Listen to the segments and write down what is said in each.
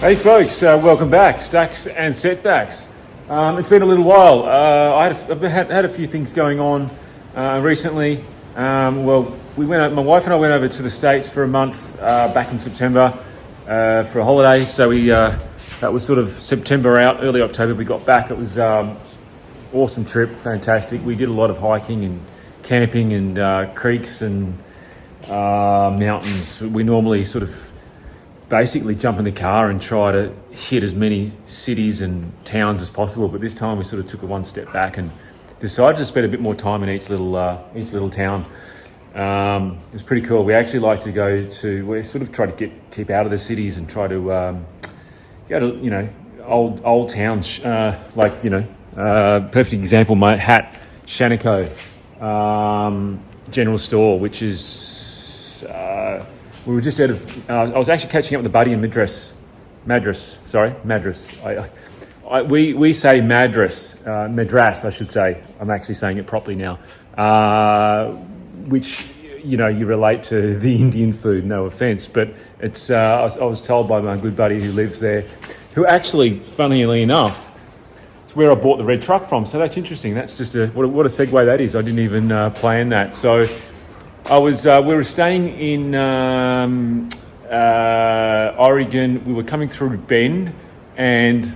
Hey folks, welcome back. Stacks and setbacks. It's been a little while. I've had a few things going on recently. My wife and I went over to the States for a month back in September for a holiday. So that was sort of September out, early October we got back. It was awesome trip, fantastic. We did a lot of hiking and camping and creeks and mountains. We normally sort of basically jump in the car and try to hit as many cities and towns as possible. But this time we sort of took it one step back and decided to spend a bit more time in each little town. It was pretty cool. We actually like to we sort of try to keep out of the cities and try to go to, old towns, perfect example, my hat, Shaniko General Store, which is, we were just out of, I was actually catching up with a buddy in Madras. We say Madras, I should say. I'm actually saying it properly now. Which, you relate to the Indian food, no offense, but it's, I was told by my good buddy who lives there, who actually, funnily enough, it's where I bought the red truck from. So that's interesting. That's just what a segue that is. I didn't even plan that. So we were staying in Oregon. We were coming through Bend, and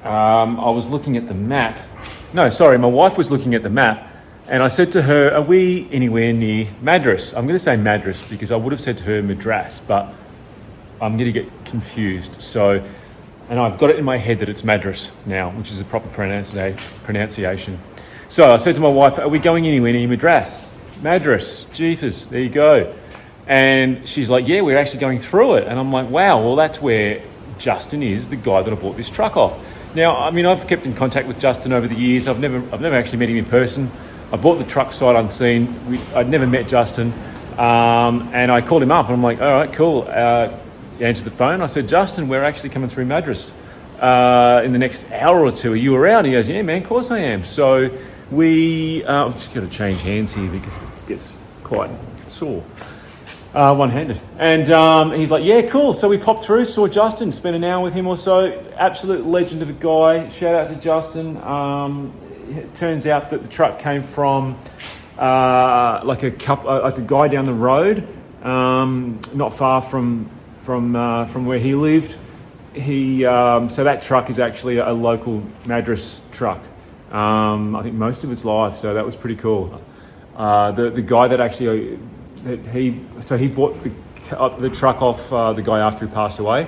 I was looking at the map. No, sorry, my wife was looking at the map, and I said to her, "Are we anywhere near Madras?" I'm going to say Madras because I would have said to her Madras, but I'm going to get confused. And I've got it in my head that it's Madras now, which is the proper pronunciation. So I said to my wife, "Are we going anywhere near Madras?" Madras, jeepers, there you go. And she's like, "Yeah, we're actually going through it." And I'm like, "Wow, well, that's where Justin is, the guy that I bought this truck off." Now, I mean, I've kept in contact with Justin over the years. I've never actually met him in person. I bought the truck sight unseen. I'd never met Justin. And I called him up and I'm like, "All right, cool." He answered the phone. I said, "Justin, we're actually coming through Madras in the next hour or two. Are you around?" He goes, "Yeah, man, of course I am." So I'm just going to change hands here because it gets quite sore, one-handed. And he's like, "Yeah, cool." So we popped through, saw Justin, spent an hour with him or so. Absolute legend of a guy. Shout out to Justin. It turns out that the truck came from like a guy down the road, not far from where he lived. So that truck is actually a local Madras truck. I think most of its life, so that was pretty cool. The guy that actually he bought the truck off the guy after he passed away.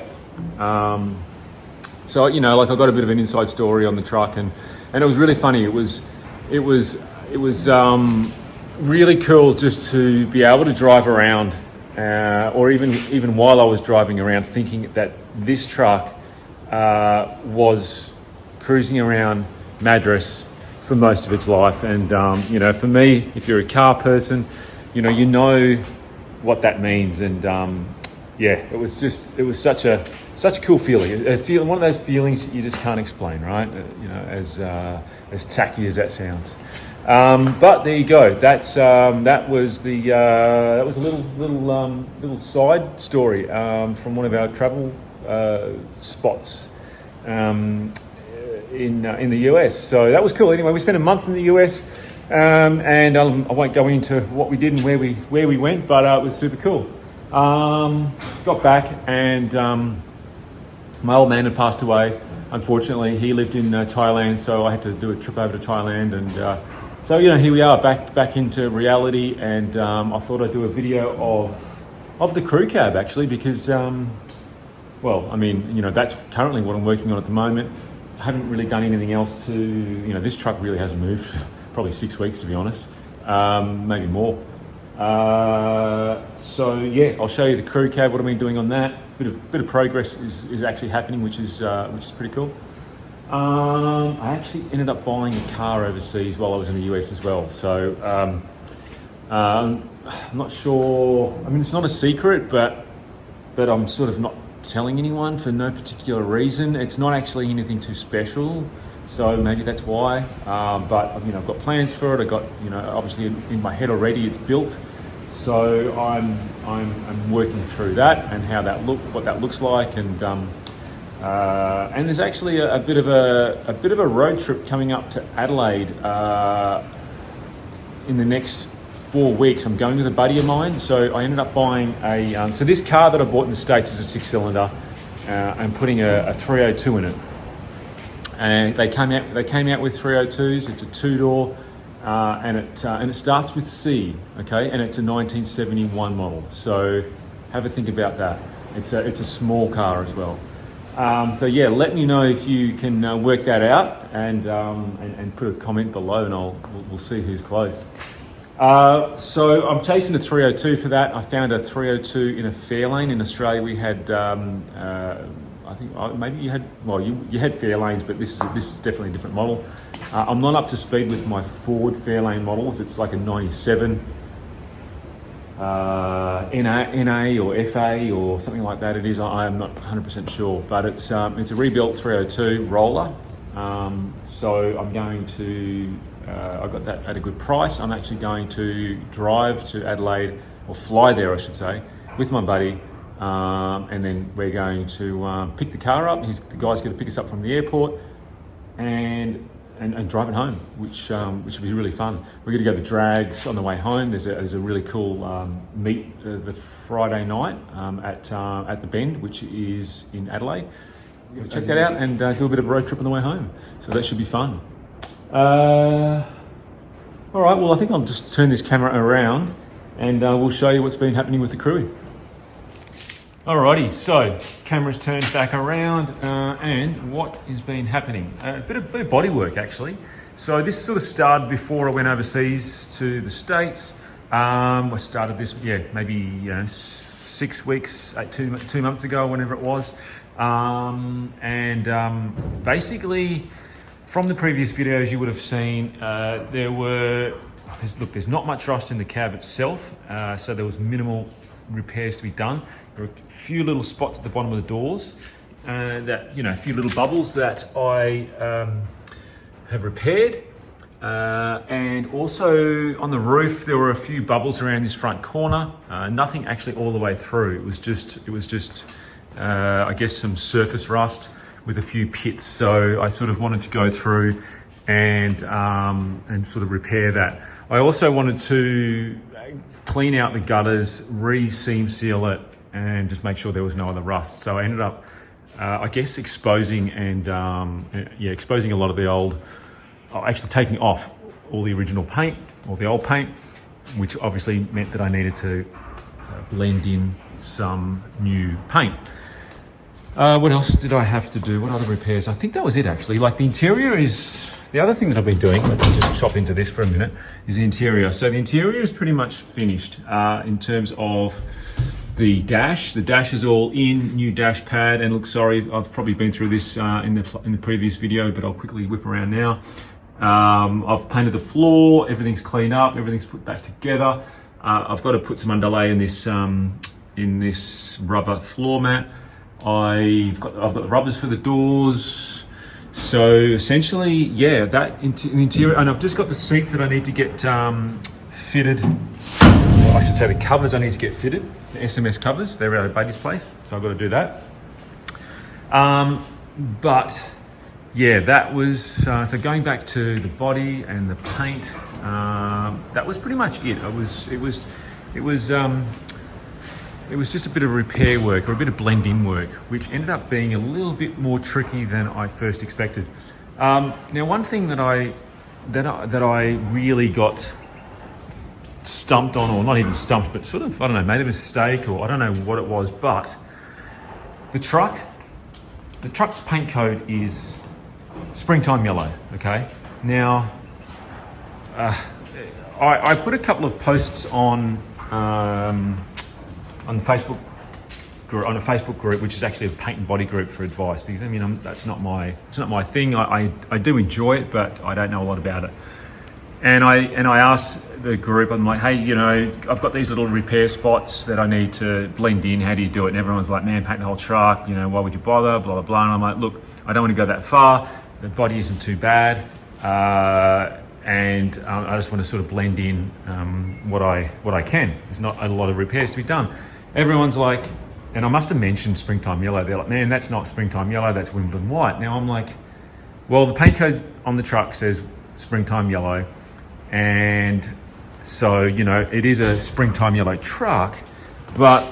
So I got a bit of an inside story on the truck, and it was really funny. It was really cool just to be able to drive around, or even while I was driving around, thinking that this truck was cruising around Madras for most of its life. And for me, if you're a car person, you know what that means. And it was such a cool feeling. One of those feelings you just can't explain, right? As tacky as that sounds. But there you go. That was a little side story from one of our travel spots in the US. So that was cool. Anyway, we spent a month in the US, and I won't go into what we did and where we went, but it was super cool. Got back, and my old man had passed away. Unfortunately, he lived in Thailand, so I had to do a trip over to Thailand, and so here we are back into reality. And I thought I'd do a video of the crew cab actually, because that's currently what I'm working on at the moment. I haven't really done anything else to, this truck really hasn't moved for probably 6 weeks, to be honest, maybe more. I'll show you the crew cab, what I've been doing on that. Bit of progress is actually happening, which is pretty cool. I actually ended up buying a car overseas while I was in the US as well. So I'm not sure. I mean, it's not a secret, but I'm sort of not telling anyone for no particular reason. It's not actually anything too special, so maybe that's why. But I've got plans for it. I got obviously in my head already. It's built, So I'm working through that and what that looks like, and there's actually a bit of a road trip coming up to Adelaide in the next 4 weeks. I'm going with a buddy of mine, so I ended up buying so this car that I bought in the States is a 6-cylinder. And putting a 302 in it, and they came out with 302s. It's a 2-door, and it starts with C, okay, and it's a 1971 model. So have a think about that. It's a small car as well. So yeah, let me know if you can work that out, and put a comment below, and we'll see who's close. So I'm chasing a 302 for that. I found a 302 in a Fairlane. In Australia we had, I think maybe you had Fairlanes, but this is definitely a different model. I'm not up to speed with my Ford Fairlane models. It's like a 97 NA or FA or something like that. It is. I am not 100% sure, but it's a rebuilt 302 roller. So I'm going to. I got that at a good price. I'm actually going to drive to Adelaide, or fly there, I should say, with my buddy, and then we're going to pick the car up. The guy's going to pick us up from the airport, and drive it home, which will be really fun. We're going to go to the drags on the way home. There's a really cool meet the Friday night at the Bend, which is in Adelaide. Check that out and do a bit of a road trip on the way home. So that should be fun. All right, well, I think I'll just turn this camera around and we'll show you what's been happening with the crew. Alrighty, so camera's turned back around, and what has been happening? A bit of body work, actually. So this sort of started before I went overseas to the States. I started this, maybe 6 weeks, 2 months ago, whenever it was. Basically, from the previous videos you would have seen, there's not much rust in the cab itself, so there was minimal repairs to be done. There are a few little spots at the bottom of the doors, a few little bubbles that I have repaired. And also on the roof, there were a few bubbles around this front corner. Nothing actually all the way through. It was just I guess some surface rust with a few pits. So I sort of wanted to go through and sort of repair that. I also wanted to clean out the gutters, re-seam seal it, and just make sure there was no other rust. So I ended up, I guess, exposing exposing a lot of the old, actually taking off all the original paint, all the old paint, which obviously meant that I needed to blend in some new paint. What else did I have to do? What other repairs? I think that was it, actually. Like, the interior is... The other thing that I've been doing, let's just chop into this for a minute, is the interior. So the interior is pretty much finished in terms of the dash. The dash is all in, new dash pad. And look, sorry, I've probably been through this in the previous video, but I'll quickly whip around now. I've painted the floor, everything's cleaned up, everything's put back together. I've got to put some underlay in this rubber floor mat. I've got the rubbers for the doors. So essentially, yeah, that interior, and I've just got the seats that I need to get fitted. Well, I should say the covers I need to get fitted, the SMS covers. They're at a buddy's place, so I've got to do that. But yeah, that was so going back to the body and the paint. That was pretty much it. It was just a bit of repair work, or a bit of blend-in work, which ended up being a little bit more tricky than I first expected. Now, one thing that I really got stumped on, or not even stumped, but sort of, I don't know, made a mistake, or I don't know what it was, but the truck's paint coat is springtime yellow, okay? Now, I put a couple of posts on the Facebook group, on a Facebook group, which is actually a paint and body group for advice, because I mean, it's not my thing. I do enjoy it, but I don't know a lot about it. And I asked the group, I'm like, hey, I've got these little repair spots that I need to blend in. How do you do it? And everyone's like, man, paint the whole truck. Why would you bother? Blah, blah, blah. And I'm like, look, I don't want to go that far. The body isn't too bad. and I just want to sort of blend in what I can. There's not a lot of repairs to be done. Everyone's like, and I must have mentioned springtime yellow. They're like, man, that's not springtime yellow, that's Wimbledon white. Now I'm like, well, the paint code on the truck says springtime yellow, and so, you know, it is a springtime yellow truck, but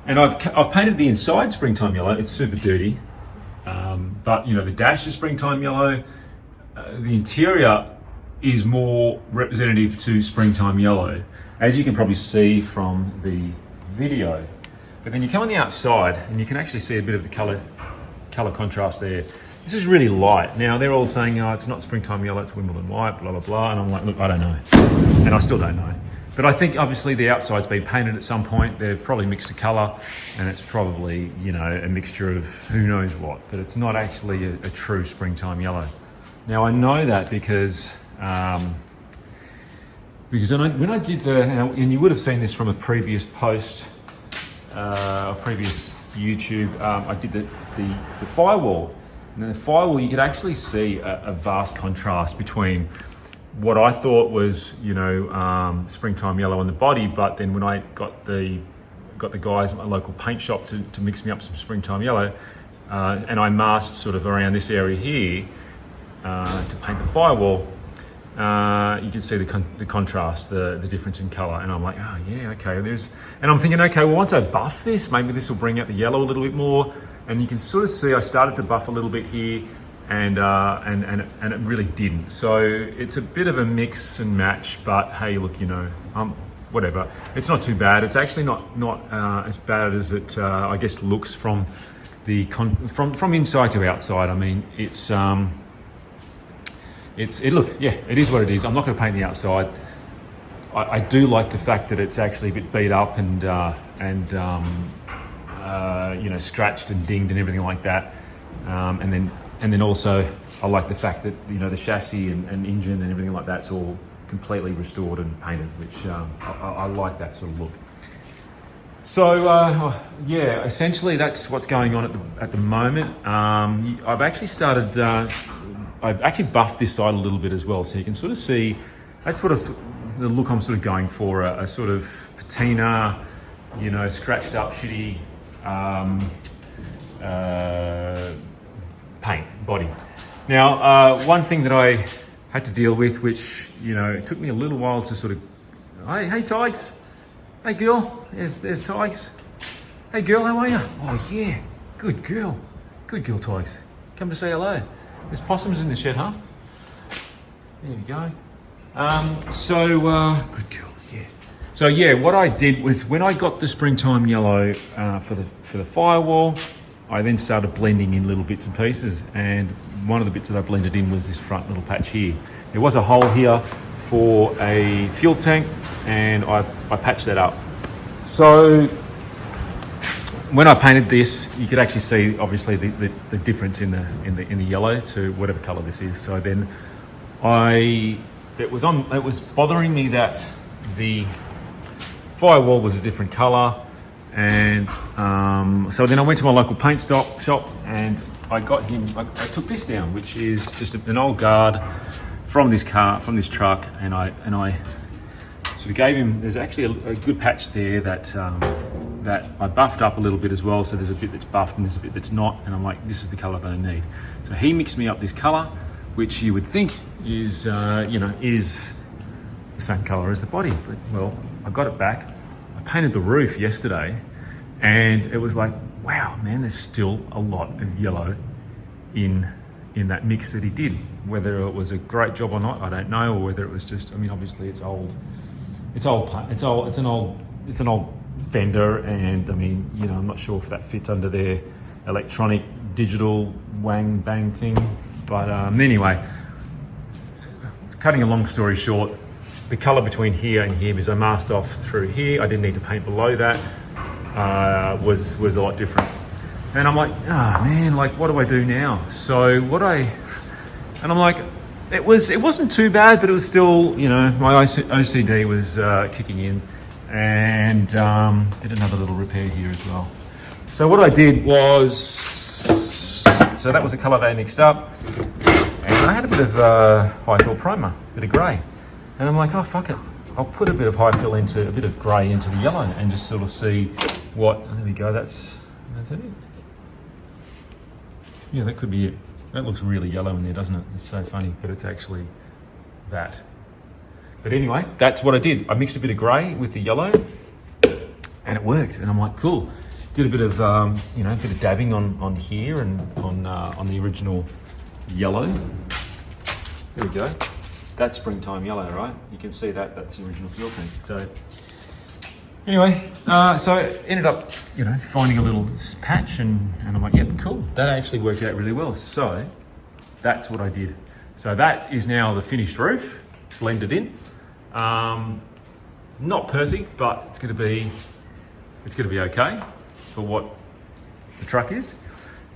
and I've painted the inside springtime yellow. It's super dirty, but you know, the dash is springtime yellow. The interior is more representative to springtime yellow, as you can probably see from the video. But then you come on the outside and you can actually see a bit of the color contrast there. This is really light. Now they're all saying, oh, it's not springtime yellow, it's Wimbledon white, blah, blah, blah. And I'm like, look, I don't know. And I still don't know. But I think obviously the outside's been painted at some point. They've probably mixed a color, and it's probably, you know, a mixture of who knows what, but it's not actually a true springtime yellow. Now I know that because when I did and you would have seen this from a previous post, a previous YouTube, I did the firewall. And in the firewall, you could actually see a vast contrast between what I thought was, you know, springtime yellow on the body, but then when I got the guys at my local paint shop to mix me up some springtime yellow, and I masked sort of around this area here to paint the firewall, you can see the contrast, the difference in color. And I'm like, oh yeah, okay. And I'm thinking, okay, well, once I buff this, maybe this will bring out the yellow a little bit more. And you can sort of see I started to buff a little bit here, and it really didn't. So it's a bit of a mix and match, but hey, look, you know, whatever. It's not too bad. It's actually not as bad as it I guess looks from from inside to outside. I mean, it is what it is. I'm not going to paint the outside. I do like the fact that it's actually a bit beat up and you know, scratched and dinged and everything like that. And then also I like the fact that, you know, the chassis and engine and everything like that's all completely restored and painted, which I like that sort of look. So yeah, essentially that's what's going on at the moment. I've actually started. I've actually buffed this side a little bit as well, so you can sort of see that's what the look I'm sort of going for, a sort of patina, you know, scratched up, shitty paint body. Now, one thing that I had to deal with, which, you know, it took me a little while to sort of, hey Tiggs, hey girl, there's Tiggs. Hey girl, how are you? Oh yeah, good girl, Tiggs. Come to say hello. There's possums in the shed, huh? There we go. Good girl, yeah. So yeah, what I did was when I got the springtime yellow for the firewall, I then started blending in little bits and pieces, and one of the bits that I blended in was this front little patch here. There was a hole here for a fuel tank, and I patched that up. So when I painted this, you could actually see obviously the difference in the yellow to whatever color this is. So then it was bothering me that the firewall was a different color, and so then I went to my local paint shop and I took this down, which is just an old guard from this truck, and I sort of gave him. There's actually a good patch there that I buffed up a little bit as well. So there's a bit that's buffed and there's a bit that's not, and I'm like, this is the color that I need. So he mixed me up this color, which you would think is is the same color as the body, but well, I got it back. I painted the roof yesterday, and it was like, wow, man, there's still a lot of yellow in that mix that he did. Whether it was a great job or not, I don't know, or whether it was just, I mean, obviously it's an old fender, and I mean, you know, I'm not sure if that fits under their electronic digital wang bang thing, but anyway, cutting a long story short, the color between here and here, because I masked off through here, I didn't need to paint below that, was a lot different. And I'm like, man, like, what do I do now? So and I'm like, it wasn't too bad, but it was still, you know, my OCD was kicking in, and did another little repair here as well. So what I did was So that was the colour they mixed up. And I had a bit of high fill primer, a bit of grey. And I'm like, oh, fuck it. I'll put a bit of high fill into, a bit of grey into the yellow and just sort of see what, there we go, that's it. Yeah, that could be it. That looks really yellow in there, doesn't it? It's so funny, but it's actually that. But anyway, that's what I did. I mixed a bit of grey with the yellow and it worked. And I'm like, cool. Did a bit of, you know, a bit of dabbing on here and on the original yellow. There we go. That's springtime yellow, right? You can see that, that's the original fuel tank. So anyway, so I ended up, you know, finding a little patch and I'm like, yep, cool. That actually worked out really well. So that's what I did. So that is now the finished roof, blended in. Not perfect, but it's gonna be okay for what the truck is.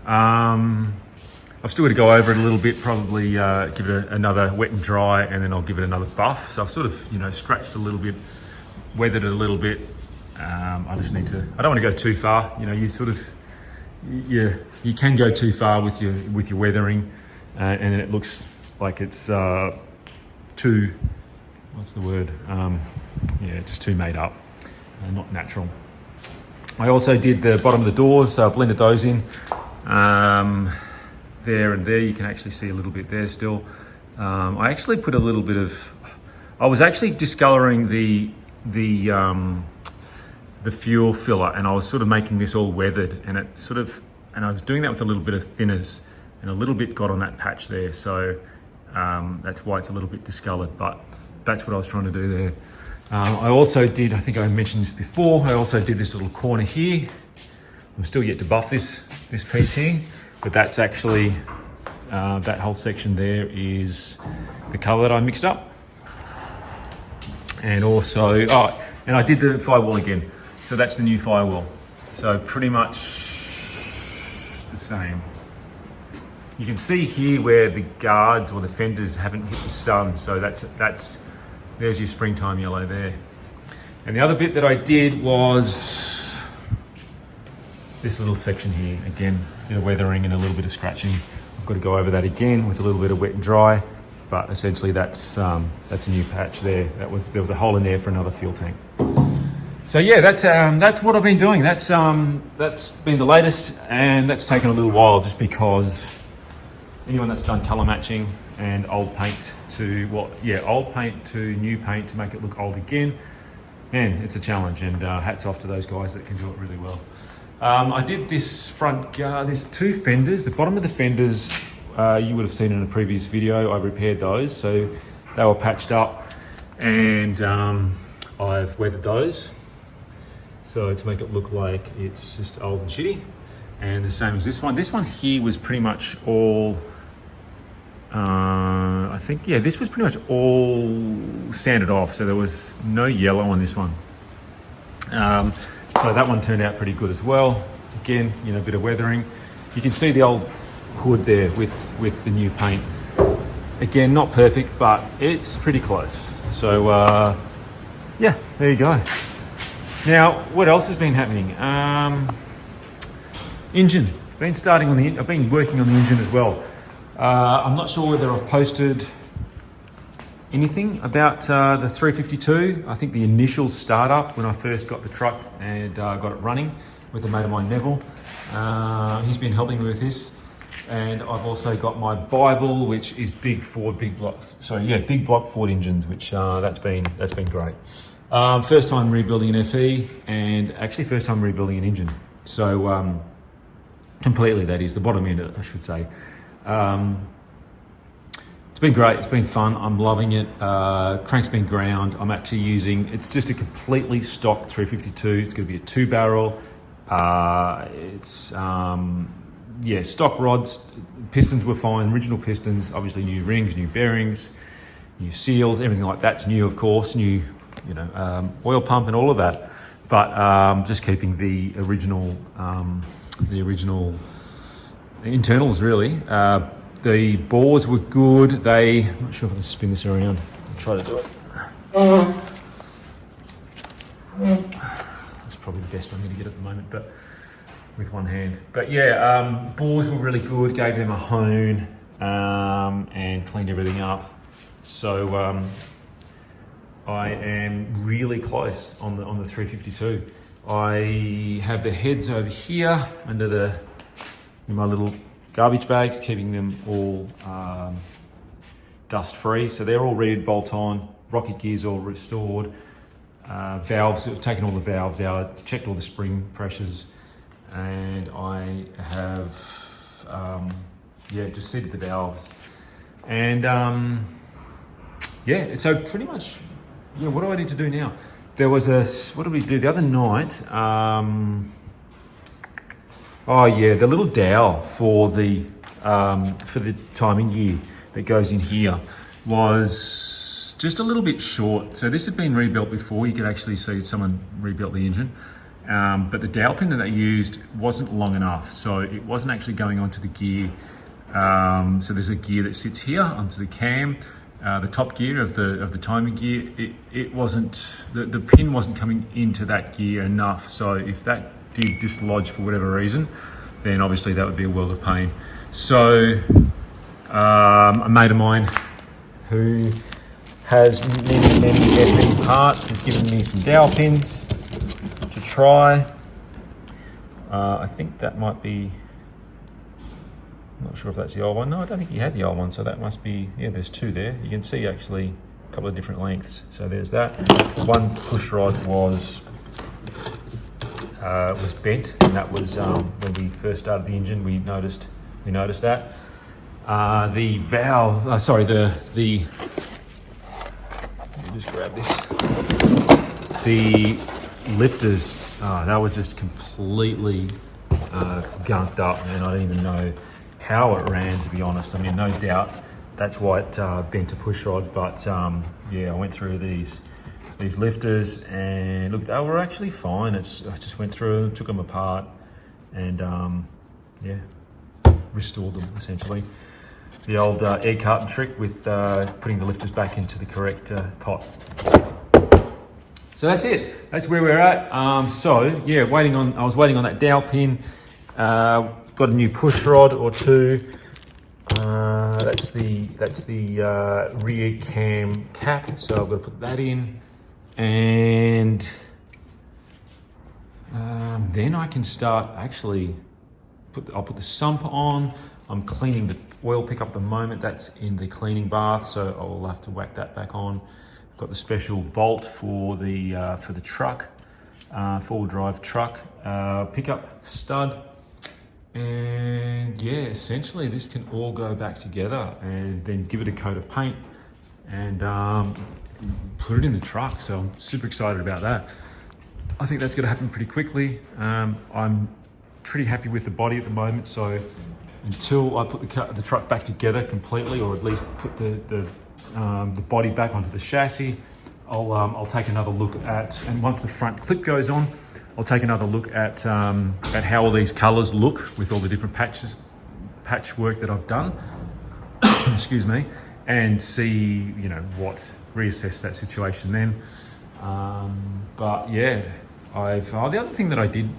I've still got to go over it a little bit, probably give it another wet and dry, and then I'll give it another buff. So I've sort of, you know, scratched a little bit, weathered it a little bit. I just need to, I don't want to go too far. You know, you sort of, you can go too far with your weathering, and then it looks like it's too, what's the word? Yeah, just too made up, not natural. I also did the bottom of the doors, so I blended those in. There and there, you can actually see a little bit there still. I actually put a little bit of, I was actually discoloring the fuel filler, and I was sort of making this all weathered, and it sort of, and I was doing that with a little bit of thinners, and a little bit got on that patch there. So that's why it's a little bit discolored, but that's what I was trying to do there. I also did, I think I mentioned this before, I also did this little corner here. I'm still yet to buff this piece here, but that's actually, that whole section there is the color that I mixed up. And also, oh, and I did the firewall again. So that's the new firewall. So pretty much the same. You can see here where the guards or the fenders haven't hit the sun. So there's your springtime yellow there. And the other bit that I did was this little section here. Again, a bit of weathering and a little bit of scratching. I've got to go over that again with a little bit of wet and dry, but essentially that's a new patch there. There was a hole in there for another fuel tank. So yeah, that's what I've been doing. That's been the latest, and that's taken a little while just because anyone that's done color matching and old paint to old paint to new paint to make it look old again, man, it's a challenge, and hats off to those guys that can do it really well. I did this front guard, there's two fenders. The bottom of the fenders, you would have seen in a previous video, I repaired those. So they were patched up, and I've weathered those. So to make it look like it's just old and shitty. And the same as this one. This one here was pretty much all, I think, yeah, this was pretty much all sanded off. So there was no yellow on this one. So that one turned out pretty good as well. Again, you know, a bit of weathering. You can see the old hood there with the new paint. Again, not perfect, but it's pretty close. So yeah, there you go. Now, what else has been happening? Engine. I've been working on the engine as well. I'm not sure whether I've posted anything about the 352. I think the initial startup when I first got the truck and got it running with a mate of mine, Neville. He's been helping me with this. And I've also got my Bible, which is big block Ford engines, which that's been great. First time rebuilding an FE, and actually first time rebuilding an engine. So completely, that is the bottom end, I should say. It's been great. It's been fun. I'm loving it. Crank's been ground. I'm actually using, it's just a completely stock 352. It's going to be a 2-barrel. Stock rods. Pistons were fine. Original pistons. Obviously new rings, new bearings, new seals. Everything like that's new, of course. New, oil pump and all of that. But just keeping the original internals really. The bores were good. I'm not sure if I can spin this around. I'll try to do it. That's probably the best I'm going to get at the moment. But with one hand. But yeah, bores were really good, gave them a hone, and cleaned everything up. So I am really close on the 352. I have the heads over here under in my little garbage bags, keeping them all dust free. So they're all ready to bolt on. Rocket gears all restored. Valves, I've taken all the valves out, checked all the spring pressures, and I have just seated the valves. And so pretty much, what do I need to do now? There was what did we do the other night? The little dowel for the timing gear that goes in here was just a little bit short. So this had been rebuilt before. You could actually see someone rebuilt the engine. But the dowel pin that they used wasn't long enough. So it wasn't actually going onto the gear. So there's a gear that sits here onto the cam. The top gear of the timing gear, it wasn't, the pin wasn't coming into that gear enough. So if that did dislodge for whatever reason, then obviously that would be a world of pain. So a mate of mine who has many F parts has given me some dowel pins to try. I think that might be, I'm not sure if that's the old one. No, I don't think he had the old one, so that must be, there's two there. You can see actually a couple of different lengths. So there's that. One push rod was bent, and that was when we first started the engine. We noticed that. The valve, let me just grab this. The lifters, they were just completely gunked up, and I don't even know how it ran, to be honest. I mean, no doubt that's why it bent a push rod, but I went through these lifters, and look, they were actually fine. I just went through them, took them apart, and restored them essentially. The old egg carton trick with putting the lifters back into the correct pot. So that's it. That's where we're at. I was waiting on that dowel pin. Got a new push rod or two. That's the rear cam cap. So I've got to put that in, and then I can start actually. I'll put the sump on. I'm cleaning the oil pickup at the moment. That's in the cleaning bath, so I'll have to whack that back on. I've got the special bolt for the truck, four-wheel drive truck pickup stud. And essentially this can all go back together, and then give it a coat of paint and put it in the truck. So I'm super excited about that. I think that's going to happen pretty quickly. I'm pretty happy with the body at the moment, so until I put the truck back together completely, or at least put the body back onto the chassis, I'll take another look at, and once the front clip goes on, I'll take another look at how all these colours look with all the different patchwork that I've done. Excuse me, and see reassess that situation then. The other thing that I did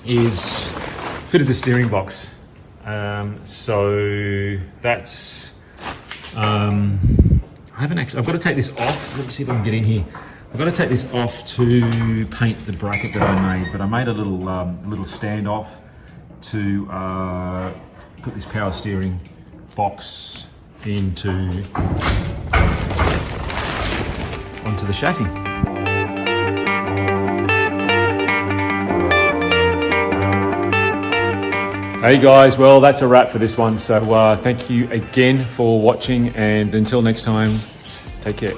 is fitted the steering box. So that's I've got to take this off. Let me see if I can get in here. I've got to take this off to paint the bracket that I made, but I made a little standoff to put this power steering box onto the chassis. Hey guys, well that's a wrap for this one. So thank you again for watching, and until next time, take care.